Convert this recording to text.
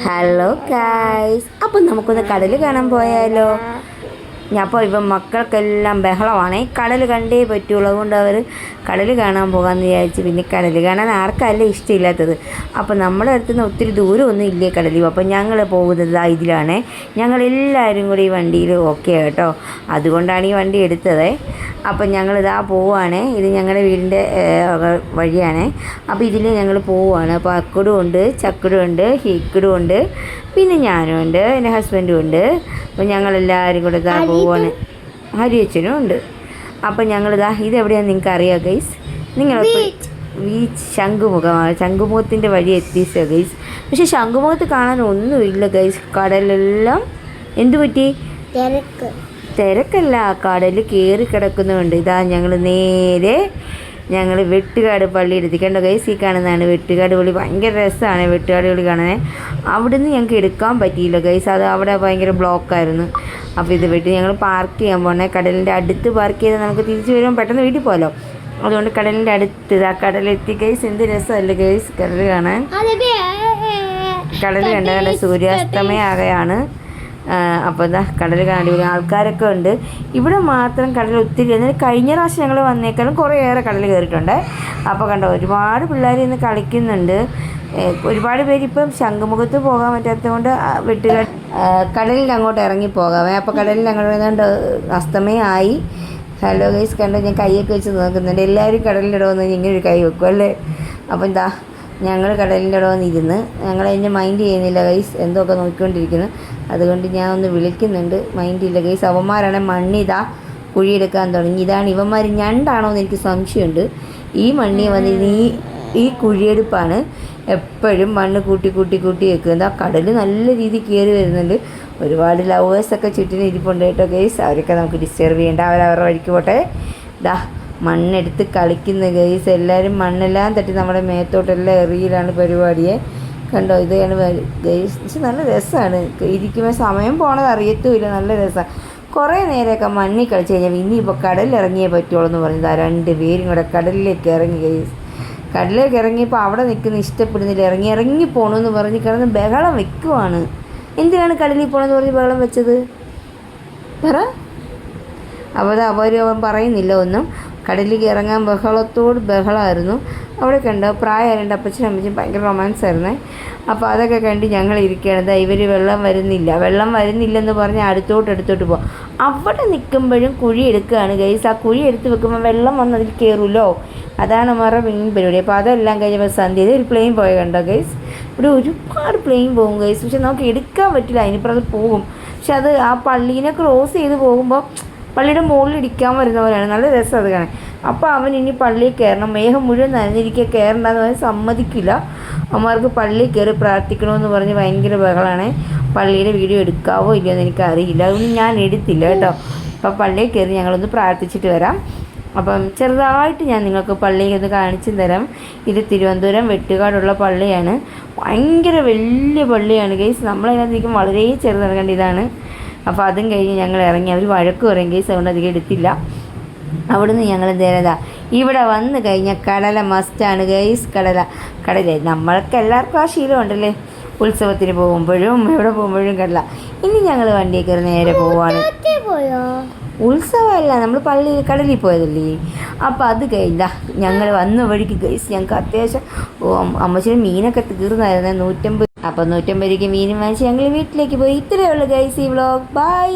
Hello guys, അപ്പം നമുക്കൊന്ന് കടൽ കാണാൻ പോയാലോ? അപ്പോൾ ഇപ്പം മക്കൾക്കെല്ലാം ബഹളമാണ്, കടൽ കണ്ടേ പറ്റുള്ളൂ. അതുകൊണ്ട് അവർ കടൽ കാണാൻ പോകാമെന്ന് വിചാരിച്ച്. പിന്നെ കടൽ കാണാൻ ആർക്കല്ല ഇഷ്ടമില്ലാത്തത്. അപ്പോൾ നമ്മുടെ അടുത്തുനിന്ന് ഒത്തിരി ദൂരമൊന്നും ഇല്ലേ കടലിൽ. അപ്പോൾ ഞങ്ങൾ പോകുന്നത് ഇതിലാണ്. ഞങ്ങളെല്ലാവരും കൂടി ഈ വണ്ടിയിൽ ഓക്കെ കേട്ടോ. അതുകൊണ്ടാണ് ഈ വണ്ടി എടുത്തത്. അപ്പം ഞങ്ങളിതാ പോവുകയാണ്. ഇത് ഞങ്ങളുടെ വീടിൻ്റെ വഴിയാണ്. അപ്പോൾ ഇതിൽ ഞങ്ങൾ പോവുകയാണ്. അപ്പോൾ അക്കുടും ഉണ്ട്, ചക്കുടും ഉണ്ട്, ഹിക്കുടും ഉണ്ട്, പിന്നെ ഞാനും ഉണ്ട്, എൻ്റെ ഹസ്ബൻഡും ഉണ്ട്. അപ്പോൾ ഞങ്ങളെല്ലാവരും കൂടെ ഇതാ പോവുകയാണ്. ഹരിയച്ഛനും ഉണ്ട്. അപ്പം ഞങ്ങളിതാ ഇതെവിടെയാണെന്ന് നിങ്ങൾക്ക് അറിയാം ഗൈസ്. നിങ്ങൾ ശംഖുമുഖമാണ്. ശംഖുമുഖത്തിൻ്റെ വഴി എത്തിച്ചോ ഗൈസ്. പക്ഷേ ശംഖുമുഖത്ത് കാണാൻ ഒന്നുമില്ല ഗൈസ്. കടലെല്ലാം എന്തു പറ്റി? തിരക്കല്ല, കടൽ കയറി കിടക്കുന്നുണ്ട്. ഇതാ ഞങ്ങൾ വെട്ടുകാട് പള്ളി എടുത്തിക്കണ്ടോ ഗൈസ്. ഈ കാണുന്നതാണ് വെട്ടുകാട് പള്ളി. ഭയങ്കര രസമാണ് വെട്ടുകാട് പള്ളി കാണാൻ. അവിടുന്ന് ഞങ്ങൾക്ക് എടുക്കാൻ പറ്റിയില്ല ഗൈസ്. അത് അവിടെ ഭയങ്കര ബ്ലോക്കായിരുന്നു. അപ്പോൾ ഇത് വെട്ടി ഞങ്ങൾ പാർക്ക് ചെയ്യാൻ പോകണേ. കടലിൻ്റെ അടുത്ത് പാർക്ക് ചെയ്താൽ നമുക്ക് തിരിച്ച് വരുമ്പോൾ പെട്ടെന്ന് വീട്ടിൽ പോകാമല്ലോ. അതുകൊണ്ട് കടലിൻ്റെ അടുത്ത് ഇതാ കടലെത്തി ഗൈസ്. എന്ത് രസമല്ലേ ഗൈസ് കടൽ കാണാൻ. കടൽ കണ്ട സൂര്യാസ്തമയാകെയാണ്. അപ്പോൾ എന്താ കടൽ കാണാൻ ആൾക്കാരൊക്കെ ഉണ്ട്. ഇവിടെ മാത്രം കടൽ ഒത്തിരി. എന്നാൽ കഴിഞ്ഞ പ്രാവശ്യം ഞങ്ങൾ വന്നേക്കാളും കുറേയേറെ കടൽ കയറിയിട്ടുണ്ട്. അപ്പോൾ കണ്ടോ ഒരുപാട് പിള്ളേർ ഇന്ന് കളിക്കുന്നുണ്ട്. ഒരുപാട് പേര് ഇപ്പം ശംഖുമുഖത്ത് പോകാൻ പറ്റാത്തത് കൊണ്ട് വെട്ടുകാട് കടലിൽ അങ്ങോട്ട് ഇറങ്ങി പോകാമേ. അപ്പോൾ കടലിൽ അങ്ങോട്ട് ഏതാണ്ട് അസ്തമയമായി. ഹലോ ഗൈസ് കണ്ടോ, ഞാൻ കൈയൊക്കെ വെച്ച് നോക്കുന്നുണ്ട്. എല്ലാവരും കടലിൻ്റെ ഇടവന്ന് ഇങ്ങനെ ഒരു കൈ വെക്കും അല്ലേ. അപ്പോൾ എന്താ ഞങ്ങൾ കടലിൻ്റെ ഇടവന്ന് ഇരുന്ന് ഞങ്ങളതിൻ്റെ മൈൻഡ് ചെയ്യുന്നില്ല ഗൈസ്. എന്തൊക്കെ നോക്കിക്കൊണ്ടിരിക്കുന്നു. അതുകൊണ്ട് ഞാൻ ഒന്ന് വിളിക്കുന്നുണ്ട്. മൈൻഡില്ല ഗൈസ്. അവന്മാരാണ് മണ്ണിതാ കുഴിയെടുക്കാൻ തുടങ്ങി. ഇതാണ് ഇവന്മാർ ഞണ്ടാണോ എന്ന് എനിക്ക് സംശയമുണ്ട്. ഈ മണ്ണി വന്ന് ഈ കുഴിയെടുപ്പാണ്. എപ്പോഴും മണ്ണ് കൂട്ടി വെക്കുന്നത്. ആ കടൽ നല്ല രീതിയിൽ കയറി വരുന്നുണ്ട്. ഒരുപാട് ലവേഴ്സൊക്കെ ചുറ്റിന് ഇരിപ്പുണ്ട് കേട്ടോ ഗൈസ്. അവരൊക്കെ നമുക്ക് ഡിസ്റ്റർബ് ചെയ്യേണ്ട, അവരവരുടെ വഴിക്ക് പോട്ടെ. ഇതാ മണ്ണെടുത്ത് കളിക്കുന്ന ഗൈസ്. എല്ലാവരും മണ്ണെല്ലാം തട്ടി നമ്മുടെ മേത്തോട്ടെല്ലാം എറിയിലാണ് പരിപാടിയെ. കണ്ടോ ഇതാണ് ഗൈസ്. പക്ഷെ നല്ല രസമാണ് ഇരിക്കുമ്പോൾ. സമയം പോണത് അറിയത്തുമില്ല. നല്ല രസമാണ്. കുറേ നേരമൊക്കെ മണ്ണിൽ കളിച്ച് കഴിഞ്ഞാൽ ഇനിയിപ്പോൾ കടലിൽ ഇറങ്ങിയേ പറ്റുള്ളൂ എന്ന് പറഞ്ഞത്. 2 പേരും കൂടെ കടലിലേക്ക് ഇറങ്ങി ഗൈസ്. കടലിലേക്ക് ഇറങ്ങിയപ്പോൾ അവിടെ നിൽക്കുന്ന ഇഷ്ടപ്പെടുന്നില്ല. ഇറങ്ങി പോകണമെന്ന് പറഞ്ഞ് കിടന്ന് ബഹളം വെക്കുവാണ്. എന്തിനാണ് കടലിൽ പോകണമെന്ന് പറഞ്ഞ് ബഹളം വെച്ചത് പറ. അപ്പോൾ അവൻ പറയുന്നില്ല ഒന്നും. കടലിലേക്ക് ഇറങ്ങാൻ ബഹളമായിരുന്നു. അവിടെ കണ്ടോ പ്രായമായിട്ട് അപ്പച്ചനും അമ്മച്ചും ഭയങ്കര റൊമാൻസായിരുന്നേ. അപ്പോൾ അതൊക്കെ കണ്ട് ഞങ്ങൾ ഇരിക്കുകയാണ്. ഇവർ വെള്ളം വരുന്നില്ലെന്ന് പറഞ്ഞ് അടുത്തോട്ട് പോകും. അവിടെ നിൽക്കുമ്പോഴും കുഴി എടുക്കുകയാണ് ഗൈസ്. ആ കുഴി എടുത്ത് വെക്കുമ്പോൾ വെള്ളം വന്ന് അതിൽ കയറുമല്ലോ. അതാണ് അവരുടെ മെയിൻ പരിപാടി. അപ്പോൾ അതെല്ലാം കഴിഞ്ഞപ്പോൾ സന്ധ്യ ഒരു പ്ലെയിൻ പോയ കണ്ടോ ഗൈസ്. ഇവിടെ ഒരുപാട് പ്ലെയിൻ പോകും ഗൈസ്. പക്ഷെ നമുക്ക് എടുക്കാൻ പറ്റില്ല. അതിനിപ്പുറം അത് പോകും. പക്ഷെ അത് ആ പള്ളീനെ ക്രോസ് ചെയ്ത് പോകുമ്പോൾ പള്ളിയുടെ മുകളിൽ ഇടിക്കാൻ വരുന്നവരാണ്. നല്ല രസം അത് കാണാൻ. അപ്പോൾ അവൻ ഇനി പള്ളിയിൽ കയറണം. മേഘം മുഴുവൻ നനഞ്ഞിരിക്കുക, കയറണ്ടെന്ന് പറഞ്ഞാൽ സമ്മതിക്കില്ല. അവന്മാർക്ക് പള്ളിയിൽ കയറി പ്രാർത്ഥിക്കണമെന്ന് പറഞ്ഞ് ഭയങ്കര ബഹളമാണ്. പള്ളിയുടെ വീഡിയോ എടുക്കാവോ ഇല്ലയോ എന്ന് എനിക്കറിയില്ല. അതൊന്നും ഞാൻ എടുത്തില്ല കേട്ടോ. അപ്പോൾ പള്ളിയിൽ കയറി ഞങ്ങളൊന്ന് പ്രാർത്ഥിച്ചിട്ട് വരാം. അപ്പം ചെറുതായിട്ട് ഞാൻ നിങ്ങൾക്ക് പള്ളിയിൽ ഒന്ന് കാണിച്ചു തരാം. ഇത് തിരുവനന്തപുരം വെട്ടുകാടുള്ള പള്ളിയാണ്. ഭയങ്കര വലിയ പള്ളിയാണ് ഗൈസ്. നമ്മളതിനകത്തേക്കും വളരെ ചെറുതാണ്. കണ്ട് ഇതാണ്. അപ്പോൾ അതും കഴിഞ്ഞ് ഞങ്ങൾ ഇറങ്ങി. അവർ വഴക്ക് പറയും ഗൈസ്. അതുകൊണ്ട് അധികം എടുത്തില്ല. അവിടുന്ന് ഞങ്ങൾ നേരതാ ഇവിടെ വന്ന് കഴിഞ്ഞാൽ കടല മസ്റ്റാണ് ഗൈസ്. കടല നമ്മൾക്ക് എല്ലാവർക്കും ആ ശീലമുണ്ടല്ലേ. ഉത്സവത്തിന് പോകുമ്പോഴും എവിടെ പോകുമ്പോഴും കടല. ഇനി ഞങ്ങൾ വണ്ടിയിൽ കയറി നേരെ പോവാണ്. ഉത്സവമല്ല, നമ്മൾ കടലിൽ പോയതല്ലേ. അപ്പോൾ അത് കഴിഞ്ഞാൽ ഞങ്ങൾ വന്ന വഴിക്ക് ഗൈസ് ഞങ്ങൾക്ക് അത്യാവശ്യം അമ്മച്ചിന് മീനൊക്കെ തീർന്നായിരുന്നു 150. അപ്പോൾ 150 രൂപയ്ക്ക് മീനും വാങ്ങിച്ച് ഞങ്ങൾ വീട്ടിലേക്ക് പോയി. ഇത്രയേ ഉള്ളൂ ഗൈസ് ഈ വ്ളോഗ്. ബൈ.